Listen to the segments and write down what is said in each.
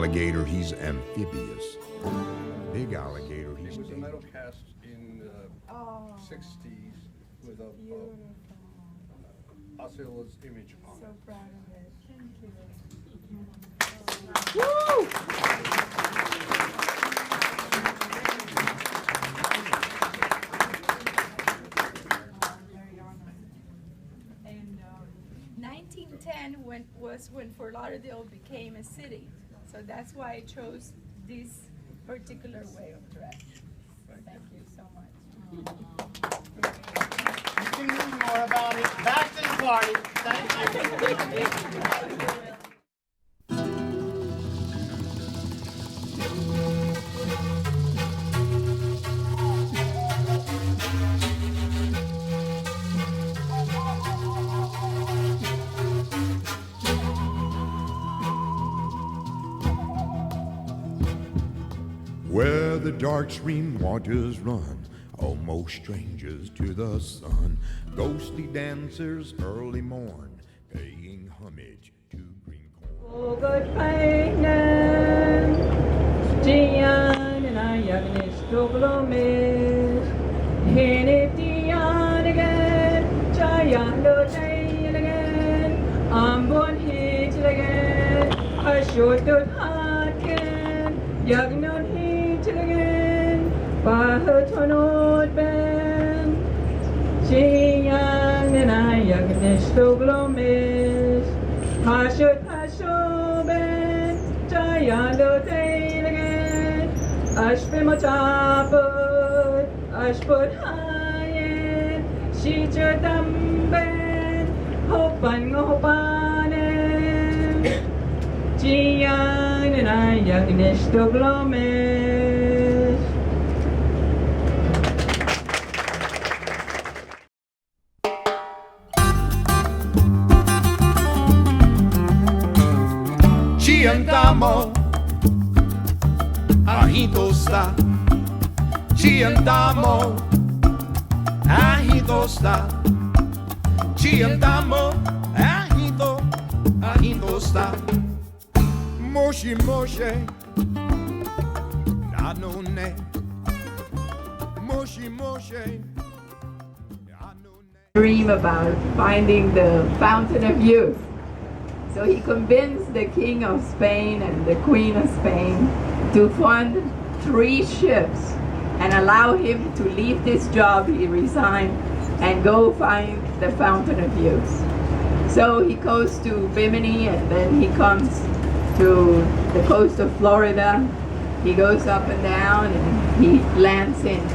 alligator, he's amphibious. Big alligator, he's It was a metal cast in the 60s with a Osceola's image on it. So proud of it. Thank you. Woo! And 1910 was when Fort Lauderdale became a city. So that's why I chose this particular way of dress. Thank you so much. You can read more about it. Back to the party. Thank you. Where the dark stream waters run, almost strangers to the sun, ghostly dancers early morn, paying homage to green Pahatonod ben Chiyang and Yagnish Toglomis Hashut Hasho ben Chayalo Tailagan Ashpimachaput Ashput Hayen Shichatam ben Hopan Hopanen Chiyang and Yagnish Toglomis. Andamo, agito sta. Ci andamo, agito sta. Ci andamo, agito sta. Moshi moshe, na no ne. Moshi moshe. Dream about finding the fountain of youth. So he convinced the King of Spain and the Queen of Spain to fund 3 ships and allow him to leave this job he resigned and go find the fountain of youth. So he goes to Bimini and then he comes to the coast of Florida. He goes up and down and he lands in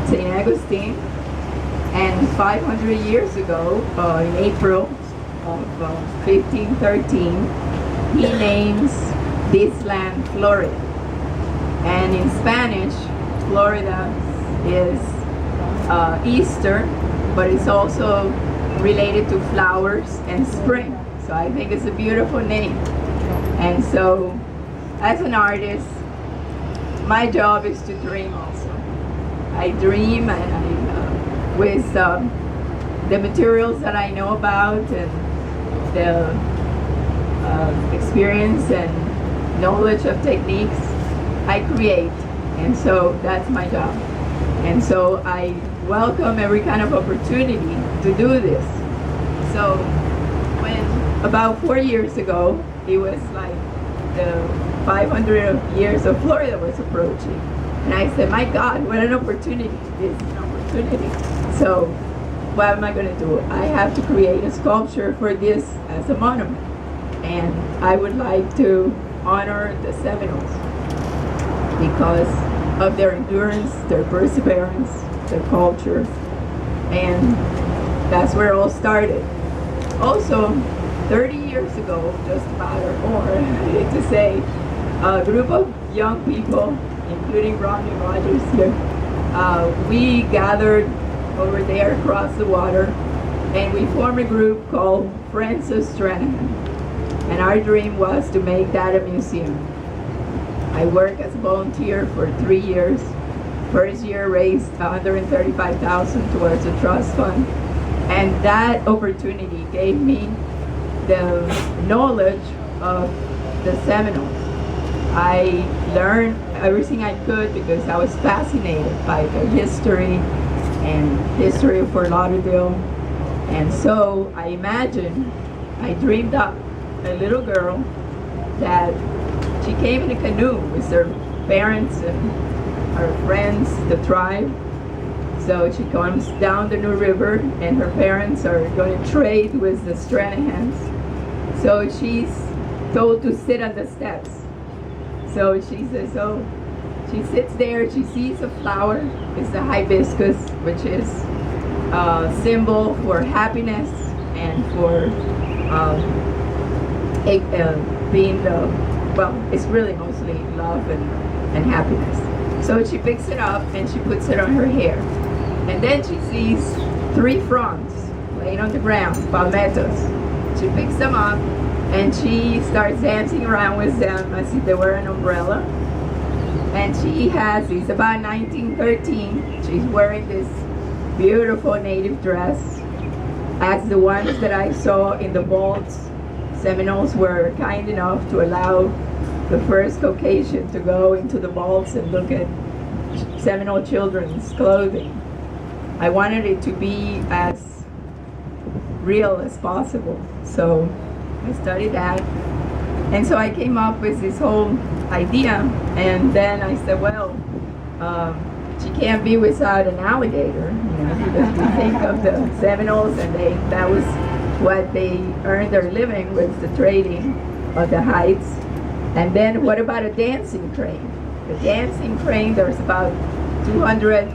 St. Augustine. And 500 years ago, in April of 1513, he names this land Florida. And in Spanish, Florida is Easter, but it's also related to flowers and spring. So I think it's a beautiful name. And so, as an artist, my job is to dream also. I dream and with the materials that I know about and the experience and knowledge of techniques, I create. And so that's my job. And so I welcome every kind of opportunity to do this. So when about 4 years ago, it was like the 500 years of Florida was approaching. And I said, my God, what an opportunity. This is an opportunity. So what am I going to do? I have to create a sculpture for this as a monument. And I would like to honor the Seminoles because of their endurance, their perseverance, their culture. And that's where it all started. Also, 30 years ago, just about or more, I hate to say, a group of young people, including Rodney Rogers here, we gathered over there across the water and we formed a group called Frank Stranahan. And our dream was to make that a museum. I worked as a volunteer for 3 years. First year raised $135,000 towards a trust fund. And that opportunity gave me the knowledge of the Seminoles I learned everything I could because I was fascinated by the history of Fort Lauderdale. And so I dreamed up a little girl that she came in a canoe with her parents and her friends, the tribe. So she comes down the New River and her parents are going to trade with the Stranahans. So she's told to sit on the steps. So she says, so she sits there, she sees a flower, it's the hibiscus, which is a symbol for happiness and for being it's really mostly love and happiness. So she picks it up and she puts it on her hair. And then she sees 3 fronds laying on the ground, palmettos. She picks them up and she starts dancing around with them as if they were an umbrella. And it's about 1913, she's wearing this beautiful native dress, as the ones that I saw in the vaults. Seminoles were kind enough to allow the first Caucasian to go into the vaults and look at Seminole children's clothing. I wanted it to be as real as possible, so I studied that. And so I came up with this whole idea, and then I said, well, she can't be without an alligator, because we think of the Seminoles, and that was what they earned their living, was the trading of the hides. And then what about a dancing crane? The dancing crane, there's about 200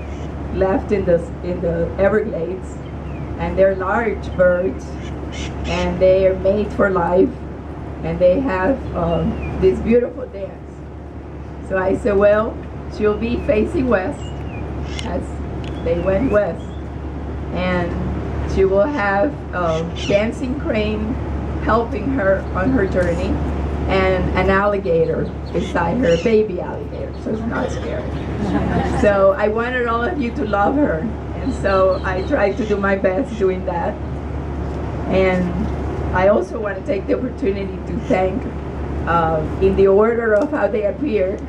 left in the Everglades, and they're large birds, and they are made for life, and they have this beautiful dance. So I said, well, she'll be facing west, as they went west, and she will have a dancing crane helping her on her journey, and an alligator beside her, a baby alligator, so it's not scary. So I wanted all of you to love her, and so I tried to do my best doing that. And I also want to take the opportunity to thank, in the order of how they appeared,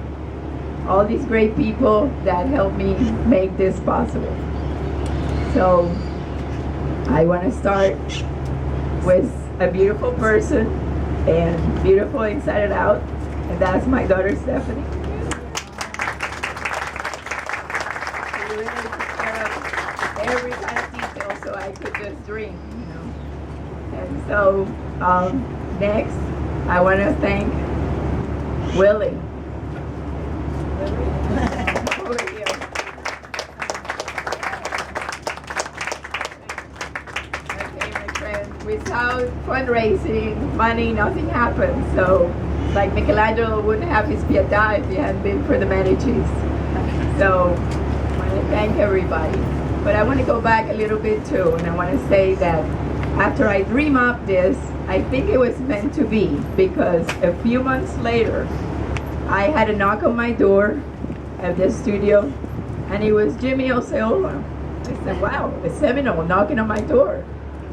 all these great people that helped me make this possible. So I want to start with a beautiful person and beautiful inside and out, and that's my daughter Stephanie. She really took care of every kind of detail so I could just dream, And so next I want to thank Willie. Over here. Okay, my friend. Without fundraising, money, nothing happens. So, like Michelangelo wouldn't have his Pietà if he hadn't been for the Medicis. So, I want to thank everybody. But I want to go back a little bit too, and I want to say that after I dream up this, I think it was meant to be, because a few months later, I had a knock on my door at the studio, and it was Jimmy Osceola. I said, wow, a Seminole knocking on my door.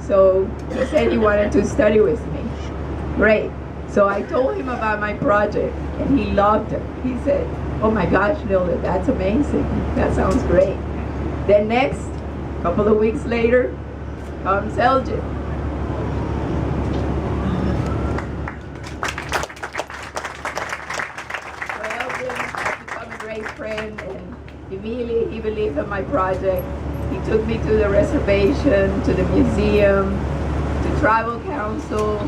So he said he wanted to study with me. Great. So I told him about my project, and he loved it. He said, oh my gosh, Nilda, that's amazing. That sounds great. Then next, a couple of weeks later, comes Elgin. So Elgin has become a great friend, and immediately he believed in my project. He took me to the reservation, to the museum, to tribal council,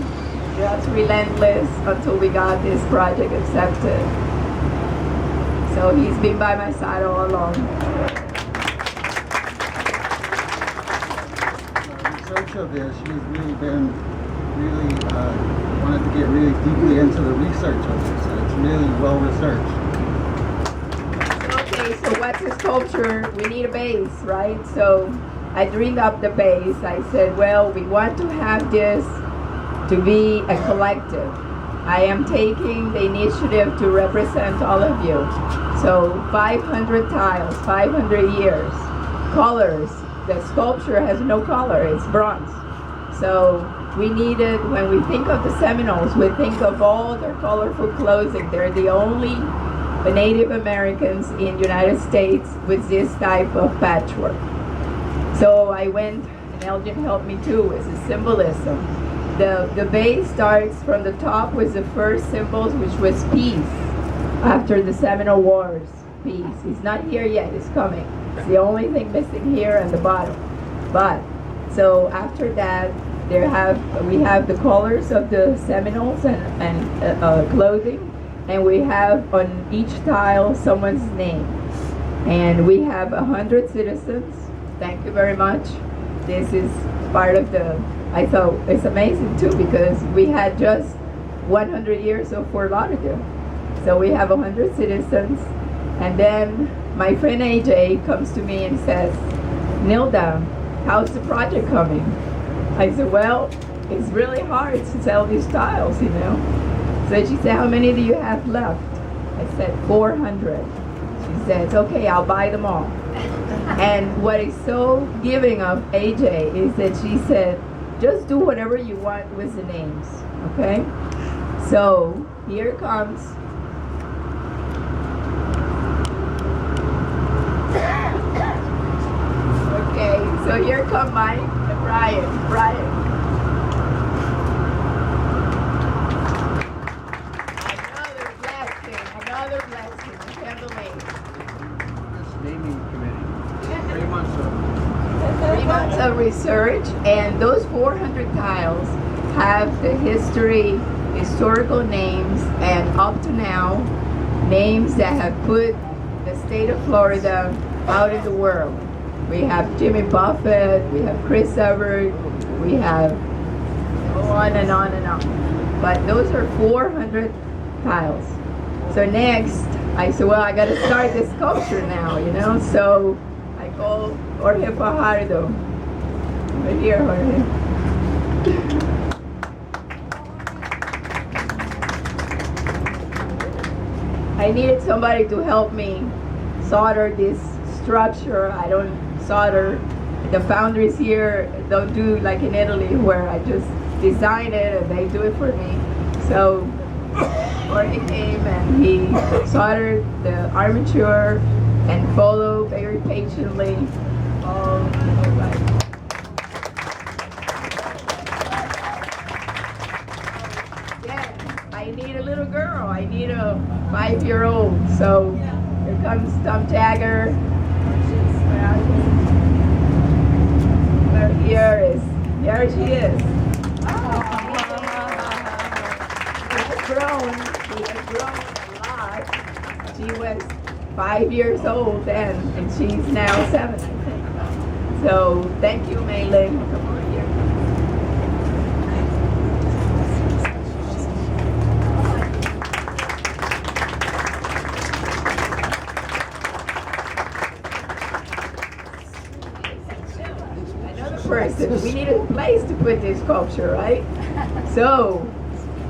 just relentless until we got this project accepted. So he's been by my side all along. Research of this, she's really been wanted to get really deeply into the research of this, and it's really well researched. Okay, so what's a sculpture? We need a base, right? So I dreamed up the base. I said, well, we want to have this to be a collective. I am taking the initiative to represent all of you. So 500 tiles, 500 years, colors. The sculpture has no color, it's bronze. So we needed, when we think of the Seminoles, we think of all their colorful clothing. They're the only Native Americans in the United States with this type of patchwork. So I went, and Elgin helped me too, with the symbolism. The base starts from the top with the first symbols, which was peace, after the Seminole Wars. Peace. It's not here yet, it's coming. It's the only thing missing here at the bottom. But, so after that, we have the colors of the Seminoles and clothing, and we have on each tile someone's name. And we have 100 citizens. Thank you very much. This is part of I thought it's amazing too, because we had just 100 years of Fort Lauderdale. So we have 100 citizens, and then my friend AJ comes to me and says, Nilda, how's the project coming? I said, well, it's really hard to sell these tiles, you know. So she said, how many do you have left? I said, 400. She says, okay, I'll buy them all. And what is so giving of AJ is that she said, just do whatever you want with the names, okay? So here comes. Okay, so here come Mike and Brian. Another blessing, I can't believe. This naming committee, 3 months of 3 months of research, and those 400 tiles have the historical names, and up to now, names that have put the state of Florida out in the world. We have Jimmy Buffett, we have Chris Everett, we have on and on and on. But those are 400 tiles. So next, I said, well, I got to start this sculpture now, you know? So I called Jorge Fajardo. Right here, Jorge. I needed somebody to help me solder this structure. I don't solder. The foundries here don't do like in Italy, where I just design it and they do it for me. So Jorge came and he soldered the armature and followed very patiently all the way. I need a little girl. I need a 5-year-old. So here comes Tom Jagger. Here she is. He has grown a lot. She was 5 years old then, and she's now 7, I think. So thank you, Mei Ling. Come over here. Person. We needed a place to put this sculpture, right? So,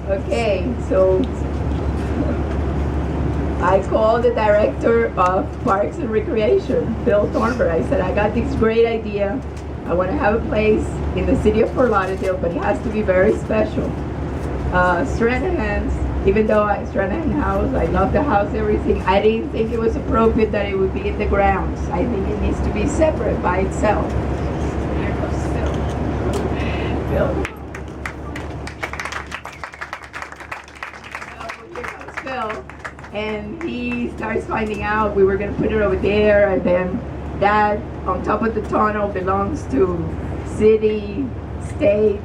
okay, so I called the director of Parks and Recreation, Phil Thornburg. I said, I got this great idea. I want to have a place in the city of Fort Lauderdale, but it has to be very special. Stranahan's, even though Stranahan house, I love the house, everything, I didn't think it was appropriate that it would be in the grounds. I think it needs to be separate by itself. Phil. So here comes Phil, and he starts finding out we were going to put it over there, and then that on top of the tunnel belongs to city, state,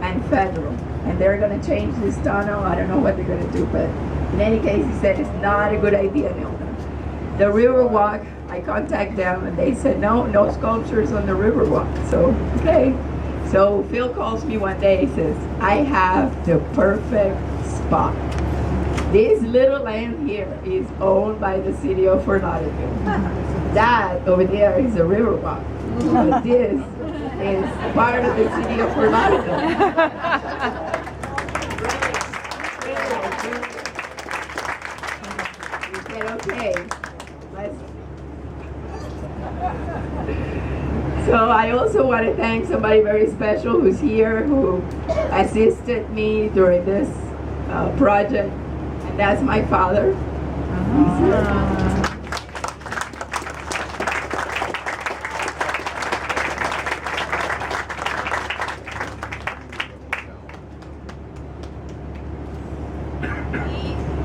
and federal. And they're going to change this tunnel. I don't know what they're going to do, but in any case, he said it's not a good idea, Nilda. The Riverwalk, I contacted them, and they said no sculptures on the Riverwalk. So, okay. So Phil calls me one day, he says, I have the perfect spot. This little land here is owned by the city of Fort Lauderdale. That over there is a Riverwalk. But this is part of the city of Fort Lauderdale. He said, okay, let's. So I also want to thank somebody very special who's here, who assisted me during this project, and that's my father.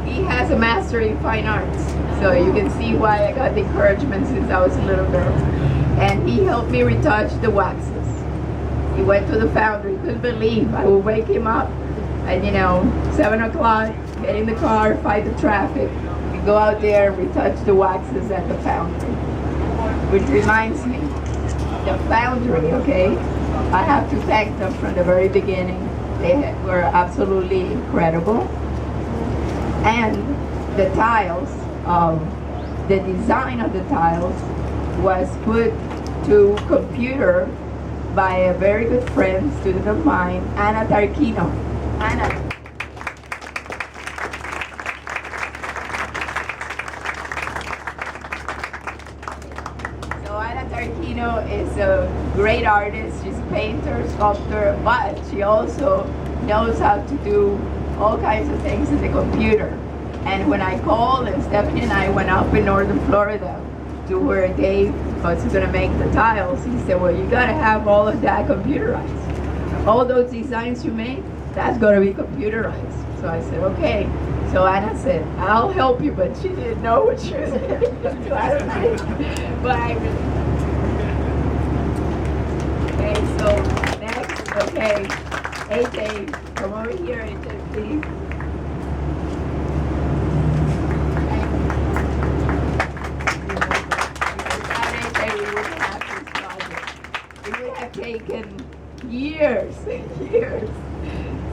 He has a master in fine arts, so you can see why I got the encouragement since I was a little girl. And he helped me retouch the waxes. He went to the foundry, couldn't believe. I would wake him up at 7 o'clock, get in the car, fight the traffic, and go out there and retouch the waxes at the foundry. Which reminds me, the foundry, okay? I have to thank them from the very beginning. They were absolutely incredible. And the tiles, the design of the tiles was put to computer by a very good friend, student of mine, Anna Tarquino. Anna. So Anna Tarquino is a great artist. She's a painter, sculptor, but she also knows how to do all kinds of things in the computer. And when I called, and Stephanie and I went up in northern Florida to where Dave was going to make the tiles, he said, well, you got to have all of that computerized. All those designs you make, that's going to be computerized. So I said, okay. So Anna said, I'll help you, but she didn't know what she was doing. So I don't know. But I really... Okay, so next, okay. AJ, come over here, AJ, please. Taken years and years.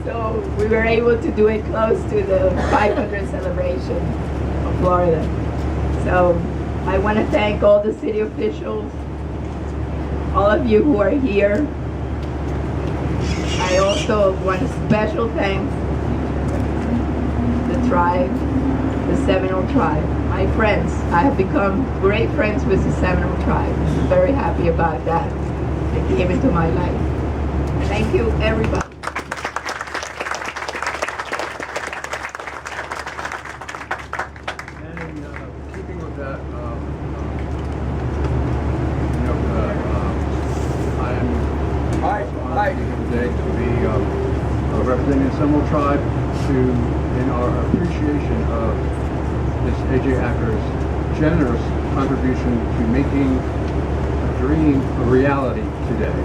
So we were able to do it close to the 500 celebration of Florida. So I want to thank all the city officials, all of you who are here. I also want to special thank the tribe, the Seminole Tribe, my friends. I have become great friends with the Seminole Tribe. I'm very happy about that. It came into my life. Thank you, everybody. And keeping with that, I am honored today to be representing the Seminole Tribe in our appreciation of this A.J. Acker's generous contribution to making a dream a reality today.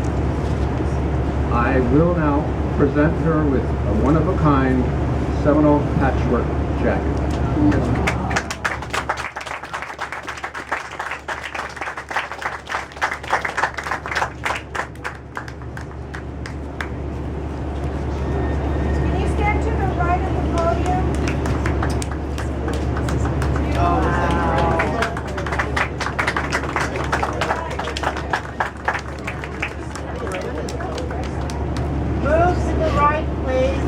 I will now present her with a one-of-a-kind Seminole patchwork jacket. Can you stand to the right of the podium? Move to the right, please.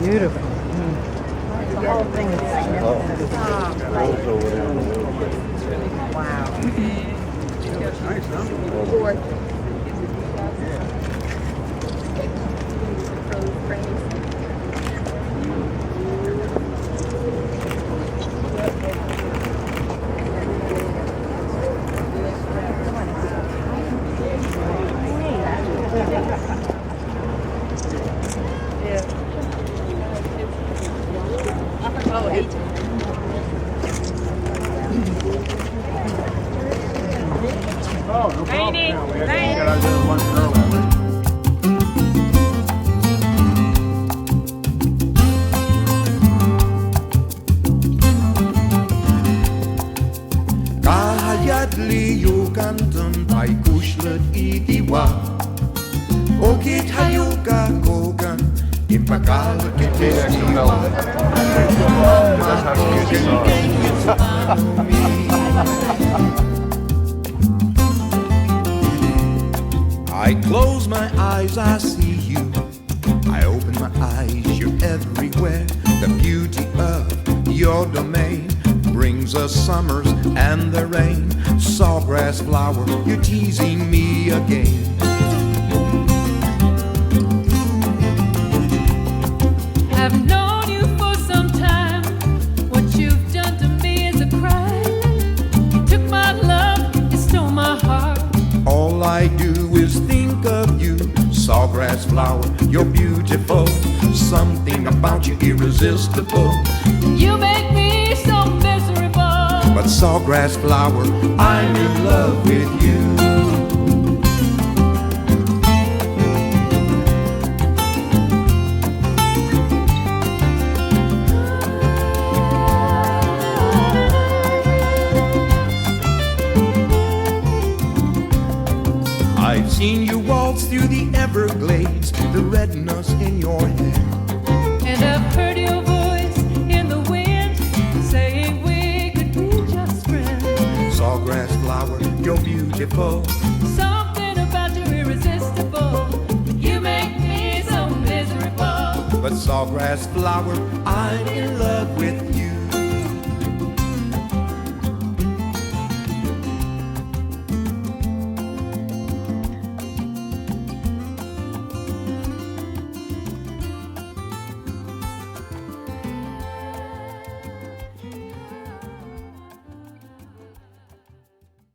Beautiful. The whole thing is magnificent. Wow. Oh, no problem. Yeah, we got our little one early. Kahayat liyukan by kushlet itiwa. Okit hayuka kogan impakal kitestiwa. That's how she gets I close my eyes, I see you. I open my eyes, you're everywhere. The beauty of your domain brings us summers and the rain. Sawgrass flower, you're teasing me again. I've known you for some time. What you've done to me is a crime. You took my love, you stole my heart. All I do is think of you. Sawgrass flower, you're beautiful. Something about you irresistible. You make me so miserable. But sawgrass flower, I'm in love with you. I've seen you waltz through the Everglades, the redness in your hair. And I've heard your voice in the wind saying we could be just friends. Sawgrass flower, you're beautiful. Something about you irresistible. You make me so miserable. But sawgrass flower, I'm in love with you.